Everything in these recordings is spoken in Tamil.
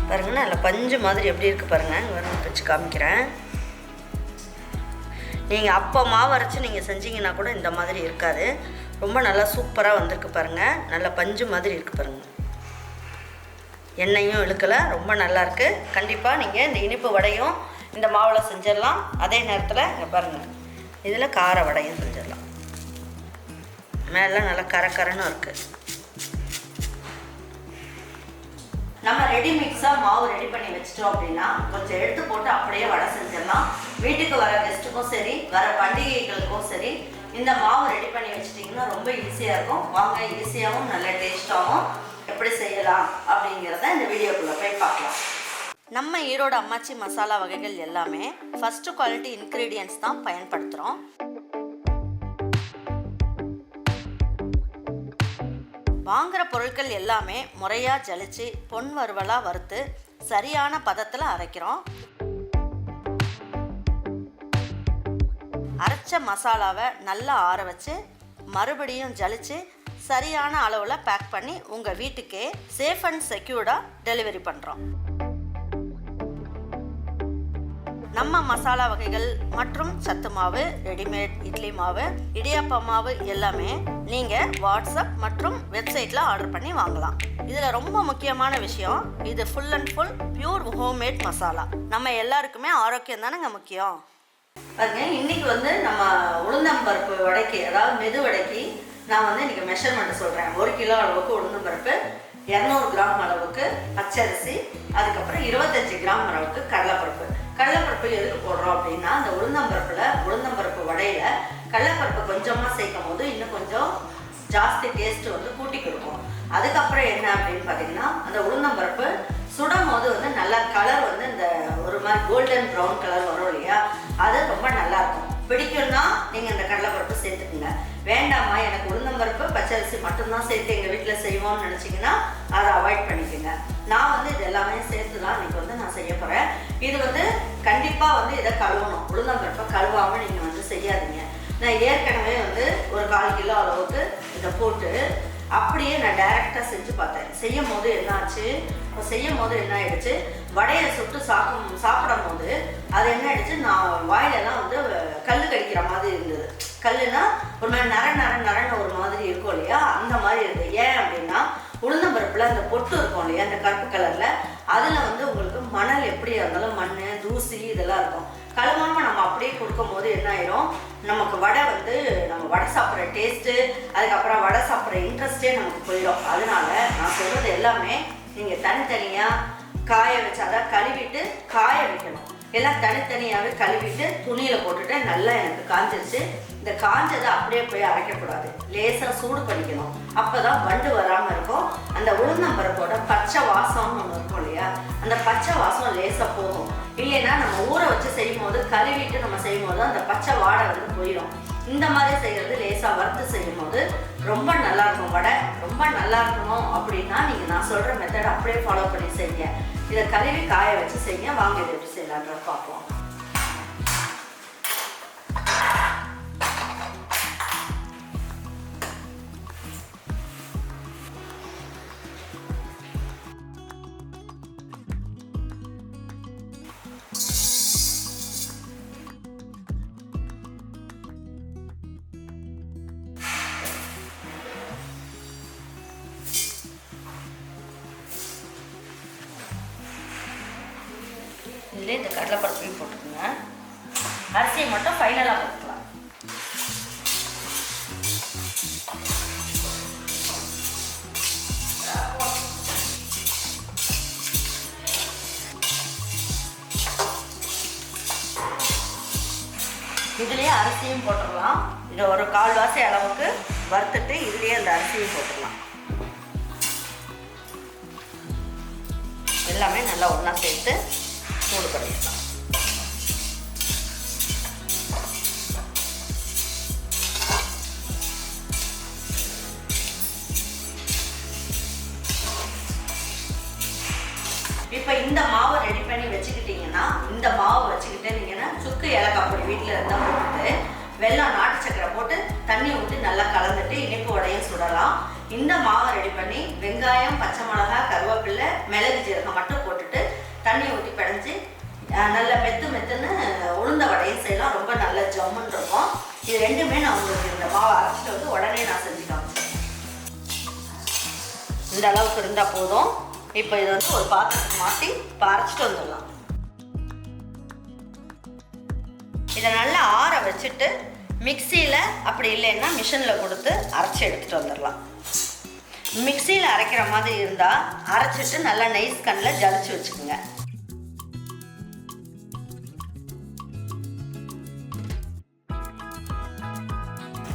பாருங்கள் நல்லா பஞ்சு மாதிரி எப்படி இருக்குது பாருங்கள். வரும் வச்சு காமிக்கிறேன். நீங்கள் அப்போ மாவு அரைச்சி நீங்கள் செஞ்சிங்கன்னா கூட இந்த மாதிரி இருக்காது. ரொம்ப நல்லா சூப்பராக வந்திருக்கு பாருங்கள். நல்லா பஞ்சு மாதிரி இருக்குது பாருங்கள். எண்ணெயும் இழுக்கலை, ரொம்ப நல்லாயிருக்கு. கண்டிப்பாக நீங்கள் இந்த இனிப்பு வடையும் இந்த மாவில் செஞ்சிடலாம். அதே நேரத்தில் இங்கே பாருங்கள், இதில் கார வடையும் செஞ்சிடலாம். மேலே நல்லா கரன்னு இருக்குது. நம்ம ரெடி மிக்ஸாக மாவு ரெடி பண்ணி வச்சிட்டோம் அப்படின்னா கொஞ்சம் எடுத்து போட்டு அப்படியே வடை செஞ்சிடலாம். வீட்டுக்கு வர கெஸ்ட்டுக்கும் சரி, வர பண்டிகைகளுக்கும் சரி, இந்த மாவு ரெடி பண்ணி வச்சிட்டிங்கன்னா ரொம்ப ஈஸியாக இருக்கும். வாங்க, ஈஸியாகவும் நல்ல டேஸ்ட்டாகவும் எப்படி செய்யலாம் அப்படிங்கிறத இந்த வீடியோக்குள்ளே போய் பார்க்கலாம். நம்ம ஈரோடு அம்மாச்சி மசாலா வகைகள் எல்லாமே ஃபஸ்ட்டு குவாலிட்டி இன்க்ரீடியன்ட்ஸ் தான் பயன்படுத்துகிறோம். வாங்குகிற பொருட்கள் எல்லாமே முறையாக ஜலிச்சு பொன் வறுவலாக வறுத்து சரியான பதத்தில் அரைக்கிறோம். அரைச்ச மசாலாவை நல்லா ஆற வச்சு மறுபடியும் ஜலிச்சு சரியான அளவில் பேக் பண்ணி உங்கள் வீட்டுக்கே சேஃப் அண்ட் செக்யூர்டாக டெலிவரி பண்ணுறோம். நம்ம மசாலா வகைகள் மற்றும் சத்து மாவு, ரெடிமேட் இட்லி மாவு, இடியாப்ப மாவு எல்லாமே நீங்கள் வாட்ஸ்அப் மற்றும் வெப்சைட்டில் ஆர்டர் பண்ணி வாங்கலாம். இதில் ரொம்ப முக்கியமான விஷயம், இது full and full pure homemade masala. நம்ம எல்லாருக்குமே ஆரோக்கியம் தானேங்க முக்கியம். பாருங்க, இன்றைக்கி நம்ம உளுந்தம்பருப்பு வடைக்கு, அதாவது மெது வடைக்கு நான் இன்றைக்கி மெஷர்மெண்ட் சொல்கிறேன். 1 கிலோ அளவுக்கு உளுந்தம்பருப்பு, 200 கிராம் அளவுக்கு பச்சரிசி, அதுக்கப்புறம் 25 கிராம் அளவுக்கு கடலைப்பருப்பு. கடலைப்பருப்பு எதுக்கு போடுறோம் அப்படின்னா, அந்த உளுந்தம்பருப்பு வடையில் கடலைப்பருப்பு கொஞ்சமாக சேர்க்கும் போது இன்னும் கொஞ்சம் ஜாஸ்தி டேஸ்ட்டு கூட்டி கொடுக்கும். அதுக்கப்புறம் என்ன அப்படின்னு பார்த்தீங்கன்னா, அந்த உளுந்தம்பருப்பு சுடும் போது நல்லா கலர் இந்த ஒரு மாதிரி கோல்டன் ப்ரௌன் கலர் வரும் இல்லையா, அது ரொம்ப நல்லாயிருக்கும். பிடிக்கும்னா நீங்கள் இந்த கடலைப்பருப்பு சேர்த்துக்குங்க. வேண்டாமா, எனக்கு உளுந்தம்பருப்பு பச்சரிசி மட்டும்தான் சேர்த்து எங்கள் வீட்டில் செய்வோம்னு நினச்சிங்கன்னா அதை அவாய்ட் பண்ணிக்கோங்க. நான் இது எல்லாமே சேர்த்து தான் இன்றைக்கி நான் செய்ய போகிறேன். இது கண்டிப்பாக இதை கழுவணும். உளுந்தம்பருப்பை கழுவாமல் நீங்கள் செய்யாதீங்க. நான் ஏற்கனவே ஒரு 1/4 கிலோ அளவுக்கு இதை போட்டு அப்படியே நான் டைரெக்டாக செஞ்சு பார்த்தேன். செய்யும் போது என்ன ஆயிடுச்சு, வடையை சுட்டு சாப்பிடும் போது அது என்ன ஆயிடுச்சு, நான் வாயிலெல்லாம் கல் கடிக்கிற மாதிரி இருந்தது. கல்லுனா ஒரு மாதிரி நரன்னு ஒரு மாதிரி இருக்கும் இல்லையா, அந்த மாதிரி இருக்குது. ஏன் அப்படின்னா, உளுந்தம்பருப்பில் அந்த பொட்டு இருக்கும் இல்லையா, அந்த கருப்பு கலரில், அதில் உங்களுக்கு மணல் எப்படியா இருந்தாலும் மண், தூசி இதெல்லாம் இருக்கும். கழுவாமல் நம்ம அப்படியே கொடுக்கும் போது என்ன ஆயிரும், நமக்கு வடை நம்ம வடை சாப்பிட்ற டேஸ்ட்டு, அதுக்கப்புறம் வடை சாப்பிட்ற இன்ட்ரெஸ்டே நமக்கு போயிடும். அதனால நான் சொல்கிறது எல்லாமே நீங்கள் தனித்தனியாக காய வச்சு, அதாவது கழுவிட்டு காய வைக்கணும். எல்லாம் தனித்தனியாகவே கழுவிட்டு துணியில் போட்டுட்டு நல்லா எனக்கு காஞ்சிருச்சு. இந்த காஞ்சதை அப்படியே போய் அரைக்கக்கூடாது, லேசாக சூடு பண்ணிக்கணும். அப்போ தான் வண்டு வராமல் இருக்கும். அந்த உளுந்தம்பருப்போட பச்சை வாசம்னு ஒன்று இருக்கும் இல்லையா, அந்த பச்சை வாசம் லேசாக போகும். இல்லைன்னா நம்ம ஊற வச்சு செய்யும் போது, கழுவிட்டு நம்ம செய்யும் போது அந்த பச்சை வாடை போயிடும். இந்த மாதிரி செய்கிறது லேசாக வறுத்து செய்யும் போது ரொம்ப நல்லாயிருக்கும். வடை ரொம்ப நல்லா இருக்கணும் அப்படின்னா நீங்கள் நான் சொல்கிற மெத்தட் அப்படியே ஃபாலோ பண்ணி செய்யுங்க. இதை கழுவி காய வச்சு செய்யுங்க. வாங்க இதை எப்படி செய்யலான்ற பார்ப்போம். இதில் இந்த கடலைப்பருப்பையும் போட்டுக்கோங்க. அரிசியை மட்டும் ஃபைனலாக போட்டுக்கலாம். இதுலேயே அரிசியும் போட்டுடலாம். இது ஒரு 1/4 வாசி அளவுக்கு வறுத்துட்டு இதுலேயே அந்த அரிசியும் போட்டுடலாம். எல்லாமே நல்லா ஒன்றா சேர்த்து சூடு பண்ணிடலாம். இப்போ இந்த மாவை ரெடி பண்ணி வச்சுக்கிட்டீங்கன்னா, இந்த மாவு வச்சுக்கிட்டீங்கன்னா சுக்கு ஏலக்காய் பொடி வீட்டில் இருந்தால் போட்டுட்டு வெல்லம், நாட்டு சக்கரை போட்டு தண்ணி ஊற்றி நல்லா கலந்துட்டு இனிப்பு வடையும் சுடலாம். இந்த மாவை ரெடி பண்ணி வெங்காயம், பச்சை மிளகாய், கருவேப்பிலை, மிளகு, ஜீரகம் மட்டும் போட்டுட்டு தண்ணி ஊற்றி பிணைஞ்சி நல்ல மெத்துன்னு உளுந்த வடையும் செய்யலாம். ரொம்ப நல்ல ஜம்முன்னு இருக்கும். இது ரெண்டுமே நான் உங்களுக்கு இந்த மாவை அரைச்சிட்டு வந்து உடனே நான் செஞ்சு காமிச்சேன். இந்த அளவுக்கு இருந்தால் போதும். இப்போ இதை வந்து ஒரு பாத்திரத்துக்கு மாற்றி அரைச்சிட்டு வந்துடலாம். இதை நல்லா ஆற வச்சுட்டு மிக்சியில் அப்படி இல்லைன்னா மிஷினில் கொடுத்து அரைச்சி எடுத்துகிட்டு வந்துடலாம். மிக்சியில் அரைக்கிற மாதிரி இருந்தால் அரைச்சிட்டு நல்லா நைஸ் கண்ணில் ஜலிச்சு வச்சுக்கோங்க.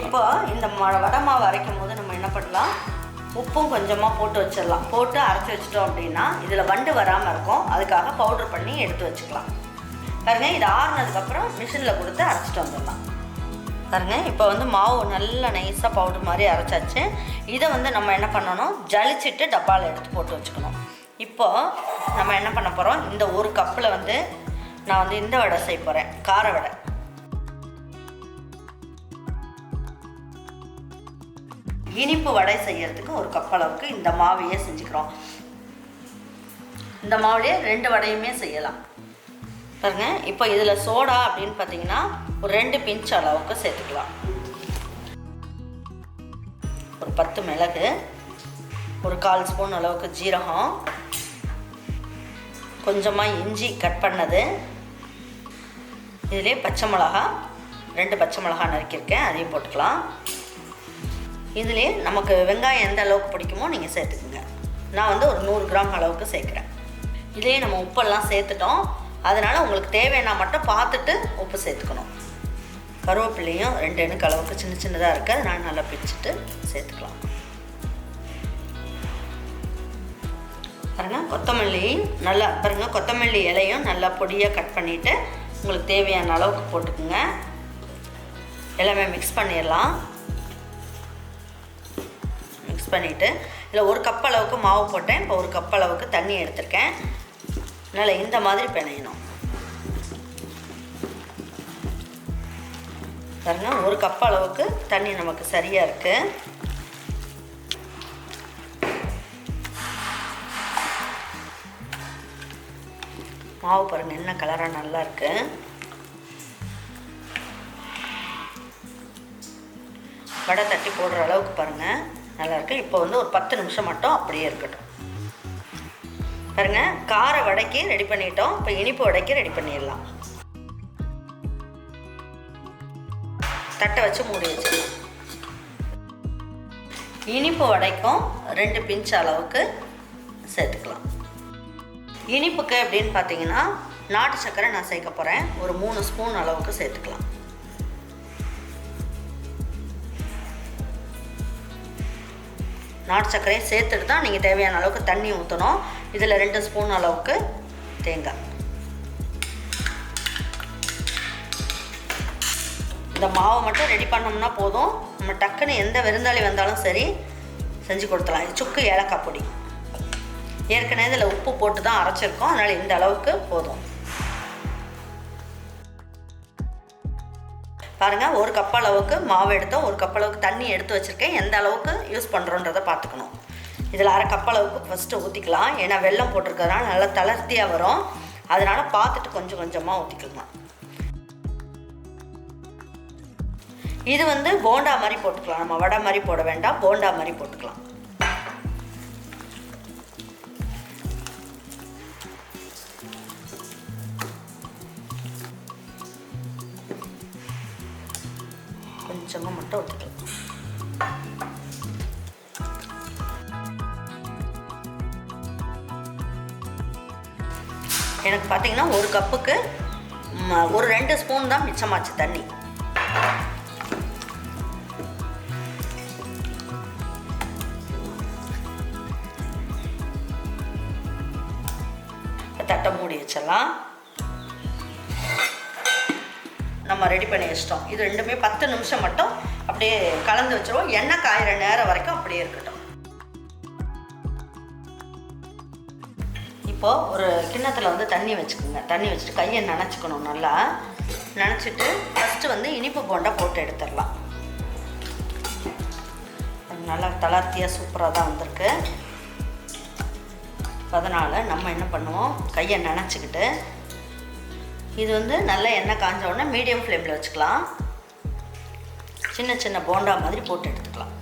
இப்போ இந்த வடை மாவு அரைக்கும் போது நம்ம என்ன பண்ணலாம், உப்பும் கொஞ்சமாக போட்டு வச்சிடலாம். போட்டு அரைச்சி வச்சிட்டோம் அப்படின்னா இதில் வண்டு வராமல் இருக்கும். அதுக்காக பவுட்ரு பண்ணி எடுத்து வச்சுக்கலாம். பாருங்க, இது ஆறுனதுக்கப்புறம் மிஷினில் கொடுத்து அரைச்சிட்டு வந்துடலாம். பாருங்க, இப்போ வந்து மாவு நல்லா நைஸாக பவுடர் மாதிரி அரைச்சாச்சு. இதை வந்து நம்ம என்ன பண்ணணும், ஜலிச்சிட்டு டப்பாவில் எடுத்து போட்டு வச்சுக்கணும். இப்போது நம்ம என்ன பண்ண போகிறோம், இந்த ஒரு கப்பில் வந்து நான் வந்து இந்த வடை செய்ய போகிறேன், கார வடை. இனிப்பு வடை செய்யறதுக்கு ஒரு கப் அளவுக்கு இந்த மாவையே செஞ்சுக்கிறோம். இந்த மாவுலேயே 2 வடையுமே செய்யலாம். பாருங்க, இப்போ இதில் சோடா அப்படின்னு பார்த்தீங்கன்னா ஒரு 2 பிஞ்ச் அளவுக்கு சேர்த்துக்கலாம். ஒரு 10 மிளகு, ஒரு 1/4 ஸ்பூன் அளவுக்கு ஜீரகம், கொஞ்சமாக இஞ்சி கட் பண்ணது, இதிலே பச்சை மிளகா 2 பச்சை மிளகா நறுக்கியிருக்கேன், அதையும் போட்டுக்கலாம். இதிலே நமக்கு வெங்காயம் எந்த அளவுக்கு பிடிக்குமோ நீங்கள் சேர்த்துக்குங்க. நான் வந்து ஒரு 100 கிராம் அளவுக்கு சேர்க்குறேன். இதிலே நம்ம உப்பெல்லாம் சேர்த்துட்டோம். அதனால் உங்களுக்கு தேவைன்னா மட்டும் பார்த்துட்டு உப்பு சேர்த்துக்கணும். கருவேப்பிலையும் 2 எண்ணுக்கு அளவுக்கு சின்ன சின்னதாக இருக்குது, அதனால் நல்லா பிடிச்சிட்டு சேர்த்துக்கலாம். பாருங்கள், கொத்தமல்லி நல்லா பாருங்கள், கொத்தமல்லி இலையும் நல்லா பொடியாக கட் பண்ணிவிட்டு உங்களுக்கு தேவையான அளவுக்கு போட்டுக்குங்க. எல்லாமே மிக்ஸ் பண்ணிடலாம். மிக்ஸ் பண்ணிவிட்டு இதில் 1 கப் அளவுக்கு மாவு போட்டேன். இப்போ 1 கப் அளவுக்கு தண்ணி எடுத்திருக்கேன். அதனால் இந்த மாதிரி பிணையணும். பாருங்க, 1 கப் அளவுக்கு தண்ணி நமக்கு சரியாக இருக்குது. மாவு பாருங்கள் என்ன கலராக நல்லா இருக்கு. வடை தட்டி போடுற அளவுக்கு பாருங்கள் நல்லாயிருக்கு. இப்போ வந்து ஒரு 10 நிமிஷம் மட்டும் அப்படியே இருக்கட்டும். பாருங்கள், கார வடைக்கு ரெடி பண்ணிட்டோம். இப்போ இனிப்பு வடைக்கு ரெடி பண்ணிடலாம். தட்டை வச்சு மூடி வச்சிடலாம். இனிப்பு வடைக்கும் 2 பிஞ்ச் அளவுக்கு சேர்த்துக்கலாம். இனிப்புக்கு அப்படின்னு பார்த்தீங்கன்னா நாட்டு சர்க்கரை நான் சேர்க்க போகிறேன். ஒரு 3 ஸ்பூன் அளவுக்கு சேர்த்துக்கலாம். நாட்டு சர்க்கரையை சேர்த்துட்டு தான் நீங்கள் தேவையான அளவுக்கு தண்ணி ஊற்றணும். இதில் 2 ஸ்பூன் அளவுக்கு தேங்காய். இந்த மாவை மட்டும் ரெடி பண்ணோம்னா போதும். நம்ம டக்குன்னு எந்த விருந்தாளி வந்தாலும் சரி செஞ்சு கொடுத்துலாம். சுக்கு ஏலக்காய் பொடி ஏற்கனவே இதில் உப்பு போட்டு தான் அரைச்சிருக்கோம். அதனால் இந்த அளவுக்கு போதும். பாருங்கள், 1 கப் அளவுக்கு மாவு எடுத்தோம், 1 கப் அளவுக்கு தண்ணி எடுத்து வச்சுருக்கேன். எந்த அளவுக்கு யூஸ் பண்ணுறோன்றதை பார்த்துக்கணும். இதில் 1/2 கப் அளவுக்கு ஃபஸ்ட்டு ஊற்றிக்கலாம். ஏன்னா வெல்லம் போட்டிருக்கிறதுனால நல்லா தளர்த்தியாக வரும். அதனால் பார்த்துட்டு கொஞ்சம் கொஞ்சமாக ஊற்றிக்கலாம். இது வந்து போண்டா மாதிரி போட்டுக்கலாம். நம்ம வடை மாதிரி போட வேண்டாம், போண்டா மாதிரி போட்டுக்கலாம். கொஞ்சமாக மட்டும் ஊற்றிக்கலாம். எனக்கு பார்த்தீங்கன்னா 1 கப்புக்கு ஒரு 2 ஸ்பூன் தான் மிச்சமாச்சு தண்ணி. தட்டை மூடி வச்சிடலாம். நம்ம ரெடி பண்ணி வச்சிட்டோம். இது ரெண்டுமே 10 நிமிஷம் மட்டும் அப்படியே கலந்து வச்சிருவோம். எண்ணெய் காயிற நேரம் வரைக்கும் அப்படியே இருக்கட்டும். இப்போது ஒரு கிண்ணத்தில் வந்து தண்ணி வச்சுக்கோங்க. தண்ணி வச்சுட்டு கையை நனைச்சிக்கணும். நல்லா நனைச்சிட்டு ஃபஸ்ட்டு வந்து இனிப்பு போண்டா போட்டு எடுத்துடலாம். நல்லா தளர்த்தியாக சூப்பராக தான் வந்திருக்கு. அதனால் நம்ம என்ன பண்ணுவோம், கையை நனைச்சிக்கிட்டு இது வந்து நல்லா எண்ணெய் காஞ்ச உடனே மீடியம் ஃப்ளேமில் வச்சுக்கலாம். சின்ன சின்ன போண்டா மாதிரி போட்டு எடுத்துக்கலாம்.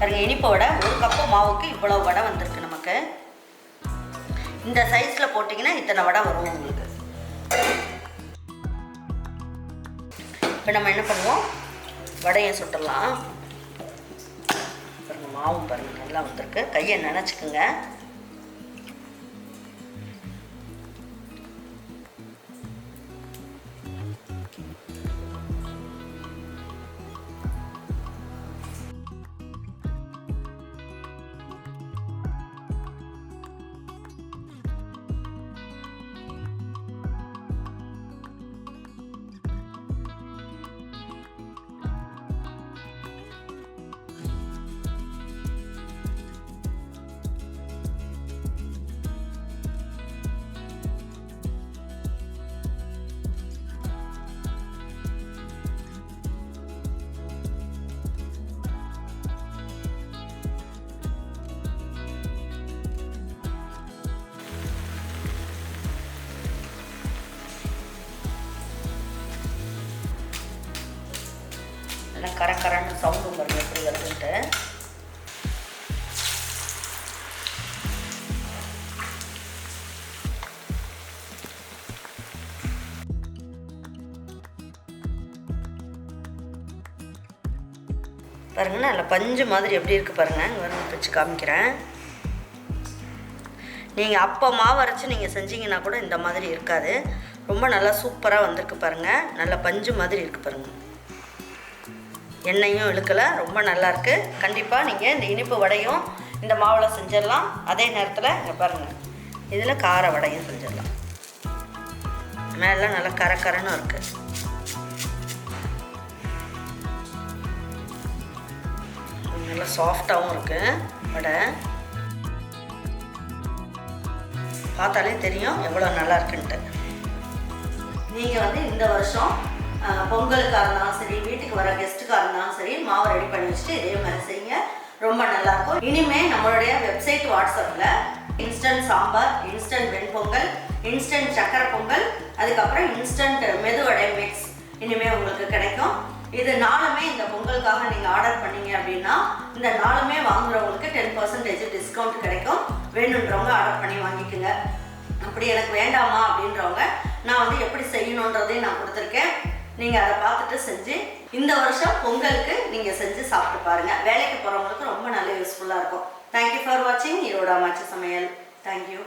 பாருங்க, இனிப்பு வடை 1 கப்பு மாவுக்கு இவ்வளோ வடை வந்திருக்கு நமக்கு. இந்த சைஸில் போட்டிங்கன்னா இத்தனை வடை வரும் உங்களுக்கு. இப்போ நம்ம என்ன பண்ணுவோம், வடையை சுட்டலாம். பாருங்க, மாவும் பாருங்கள் நல்லா வந்திருக்கு. கையை நனைச்சிக்குங்க. நல்லா கரன்னு சவுண்டு பாருங்க எப்படி வருதுன்ட்டு. பாருங்க நல்லா பஞ்சு மாதிரி எப்படி இருக்குது பாருங்கள். இங்கே வந்து பிச்சு காமிக்கிறேன். நீங்கள் அப்போ மாவு அரைச்சி நீங்கள் செஞ்சீங்கன்னா கூட இந்த மாதிரி இருக்காது. ரொம்ப நல்லா சூப்பராக வந்திருக்கு பாருங்கள். நல்லா பஞ்சு மாதிரி இருக்குது பாருங்கள். எண்ணெயும் இழுக்கலை, ரொம்ப நல்லாயிருக்கு. கண்டிப்பாக நீங்கள் இந்த இனிப்பு வடையும் இந்த மாவில் செஞ்சிடலாம். அதே நேரத்தில் இங்கே பாருங்கள், இதில் கார வடையும் செஞ்சிடலாம். மேலே நல்லா கரன்னு இருக்குது. நல்லா சாஃப்டாகவும் இருக்குது வடை. பார்த்தாலே தெரியும் எவ்வளோ நல்லா இருக்குன்ட்டு. நீங்கள் வந்து இந்த வருஷம் பொங்கலுக்காக இருந்தாலும் சரி, வீட்டுக்கு வர கெஸ்ட்டுக்காக இருந்தாலும் சரி, மாவை ரெடி பண்ணி வச்சுட்டு இதே மாதிரி செய்யுங்க. ரொம்ப நல்லாயிருக்கும். இனிமேல் நம்மளுடைய வெப்சைட் வாட்ஸ்அப்பில் இன்ஸ்டன்ட் சாம்பார், இன்ஸ்டன்ட் வெண்பொங்கல், இன்ஸ்டன்ட் சக்கரை பொங்கல், அதுக்கப்புறம் இன்ஸ்டன்ட் மெதுவடை மிக்ஸ் இனிமேல் உங்களுக்கு கிடைக்கும். இது 4மே இந்த பொங்கலுக்காக நீங்கள் ஆர்டர் பண்ணீங்க அப்படின்னா இந்த 4மே வாங்குறவங்களுக்கு 10% டிஸ்கவுண்ட் கிடைக்கும். வேணுன்றவங்க ஆர்டர் பண்ணி வாங்கிக்கோங்க. அப்படி எனக்கு வேண்டாமா அப்படின்றவங்க நான் வந்து எப்படி செய்யணுன்றதையும் நான் கொடுத்துருக்கேன். நீங்கள் அதை பார்த்துட்டு செஞ்சு இந்த வருஷம் பொங்கலுக்கு நீங்கள் செஞ்சு சாப்பிட்டு பாருங்கள். வேலைக்கு போகிறவங்களுக்கு ரொம்ப நல்ல யூஸ்ஃபுல்லாக இருக்கும். தேங்க்யூ ஃபார் வாட்சிங் ஈரோடு அம்மாச்சி சமையல். தேங்க்யூ.